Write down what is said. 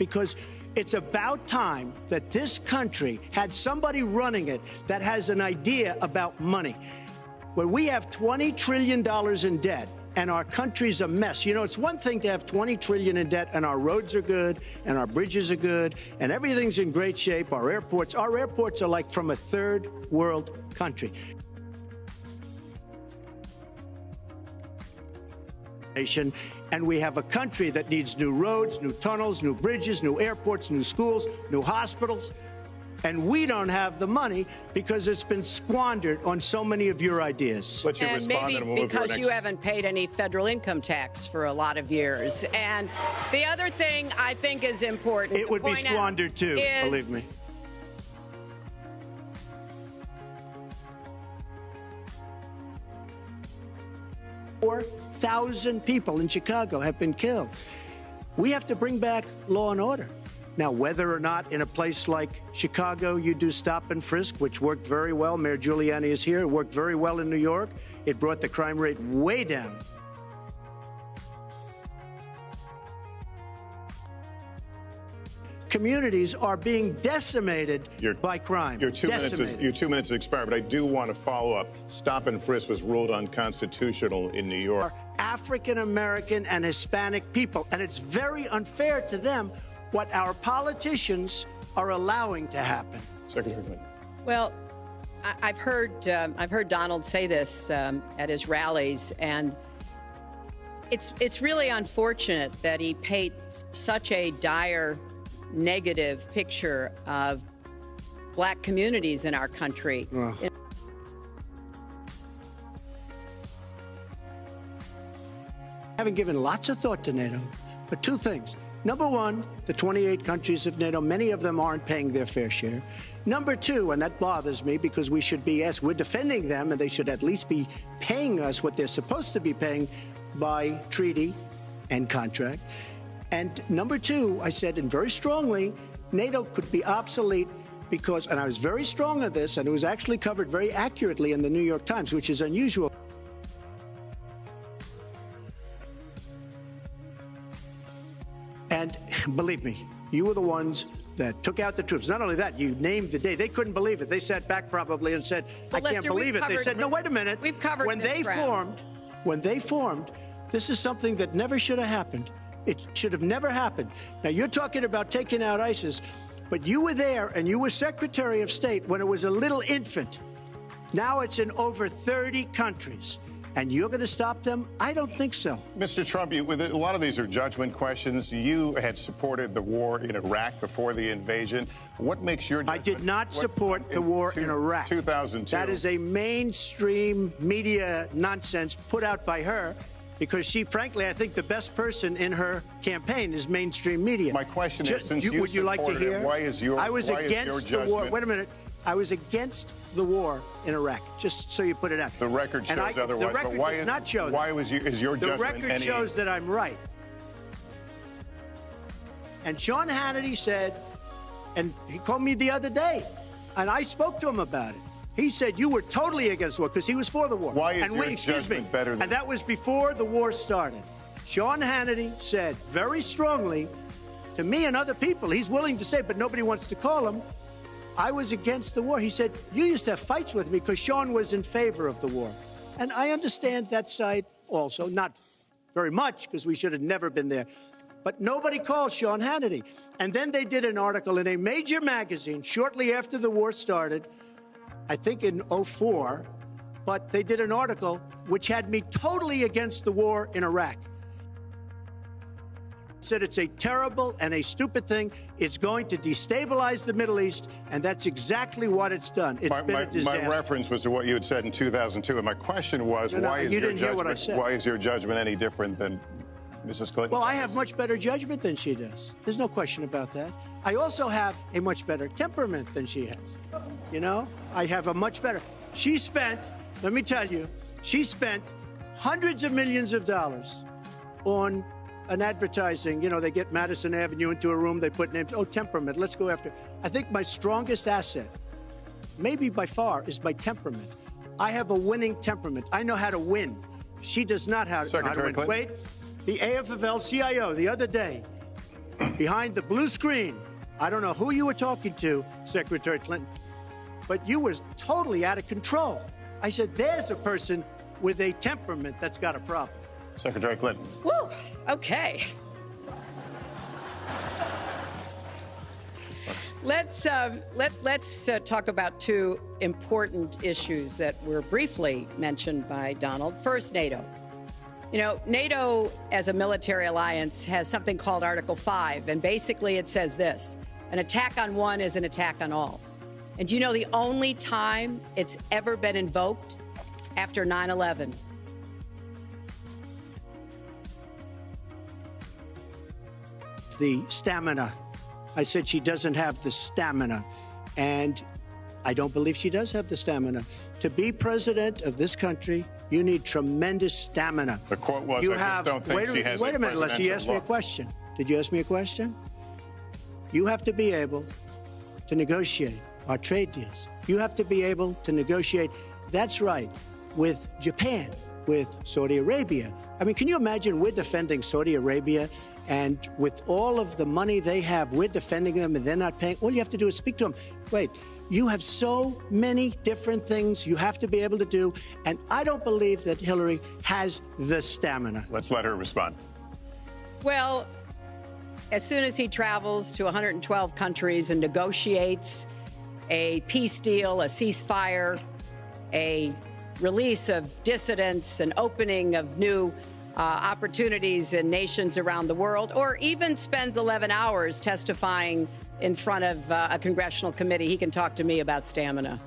because it's about time that this country had somebody running it that has an idea about money. When we have $20 trillion in debt, and our country's a mess. You know, it's one thing to have $20 trillion in debt and our roads are good and our bridges are good and everything's in great shape. Our airports are like from a third world country. And we have a country that needs new roads, new tunnels, new bridges, new airports, new schools, new hospitals. And we don't have the money because it's been squandered on so many of your ideas. Let you and respond maybe and we'll because you haven't paid any federal income tax for a lot of years. And the other thing I think is important. It would be squandered too, believe me. Four 1,000 people in Chicago have been killed. We have to bring back law and order. Now, whether or not in a place like Chicago you do stop and frisk, which worked very well, Mayor Giuliani is here, it worked very well in New York. It brought the crime rate way down. Communities are being decimated by crime. Your two minutes expired, but I do want to follow up. Stop and frisk was ruled unconstitutional in New York. African-American and Hispanic people, and it's very unfair to them what our politicians are allowing to happen. Secretary Clinton. Well, I've heard Donald say this at his rallies, and it's really unfortunate that he paints such a dire, negative picture of black communities in our country. Having given lots of thought to NATO, but two things. Number one, the 28 countries of NATO, many of them aren't paying their fair share. Number two, and that bothers me because we should be, we're defending them and they should at least be paying us what they're supposed to be paying by treaty and contract. And number two, I said, and very strongly, NATO could be obsolete because, and I was very strong on this, and it was actually covered very accurately in the New York Times, which is unusual. And believe me, you were the ones that took out the troops. Not only that, you named the day. They couldn't believe it. They sat back probably and said, I can't believe it. They said, no, wait a minute. We've covered when they formed, this is something that never should have happened. It should have never happened. Now, you're talking about taking out ISIS, but you were there and you were Secretary of State when it was a little infant. Now it's in over 30 countries. And you're going to stop them? I don't think so. Mr. Trump, a lot of these are judgment questions. You had supported the war in Iraq before the invasion. What makes your judgment? I did not support the war in Iraq. 2002. That is a mainstream media nonsense put out by her because she, frankly, I think the best person in her campaign is mainstream media. My question is, since you would you like to hear? Why is your the war. Wait a minute. I was against the war in Iraq, just so you put it out. The record shows otherwise. The record does not show that. Why is your judgment? The record shows that I'm right. And Sean Hannity said, and he called me the other day, and I spoke to him about it. He said you were totally against the war because he was for the war. Why is your judgment better than? And that was before the war started. Sean Hannity said very strongly to me and other people, he's willing to say, but nobody wants to call him, I was against the war. He said, you used to have fights with me because Sean was in favor of the war. And I understand that side also, not very much because we should have never been there. But nobody called Sean Hannity. And then they did an article in a major magazine shortly after the war started, I think in '04, but they did an article which had me totally against the war in Iraq. Said it's a terrible and a stupid thing. It's going to destabilize the Middle East, and that's exactly what it's done. It's been a disaster. My reference was to what you had said in 2002, and my question was, why is your judgment any different than Mrs. Clinton? Well, I have much better judgment than she does. There's no question about that. I also have a much better temperament than she has. You know, I have a much better. She spent, let me tell you, she spent hundreds of millions of dollars on an advertising, you know, they get Madison Avenue into a room, they put names, temperament, let's go after. I think my strongest asset, maybe by far, is my temperament. I have a winning temperament. I know how to win. She does not know how to win. Clinton. Wait, the AFL-CIO the other day behind the blue screen. I don't know who you were talking to, Secretary Clinton, but you were totally out of control. I said, there's a person with a temperament that's got a problem. Secretary Clinton. Woo, okay. Let's talk about two important issues that were briefly mentioned by Donald. First, NATO. You know, NATO as a military alliance has something called Article 5, and basically it says this: an attack on one is an attack on all. And do you know the only time it's ever been invoked? After 9/11. The stamina. I said she doesn't have the stamina, and I don't believe she does have the stamina. To be president of this country, you need tremendous stamina. The quote was, you I just don't think she has Wait a minute, unless you presidential asked me a look. question. Did you ask me a question? You have to be able to negotiate our trade deals. You have to be able to negotiate, that's right, with Japan, with Saudi Arabia. I mean, can you imagine we're defending Saudi Arabia, and with all of the money they have, we're defending them and they're not paying? All you have to do is speak to them. Wait, you have so many different things you have to be able to do, and I don't believe that Hillary has the stamina. Let's let her respond. Well, as soon as he travels to 112 countries and negotiates a peace deal, a ceasefire, a release of dissidents, an opening of new opportunities in nations around the world, or even spends 11 hours testifying in front of a congressional committee, he can talk to me about stamina.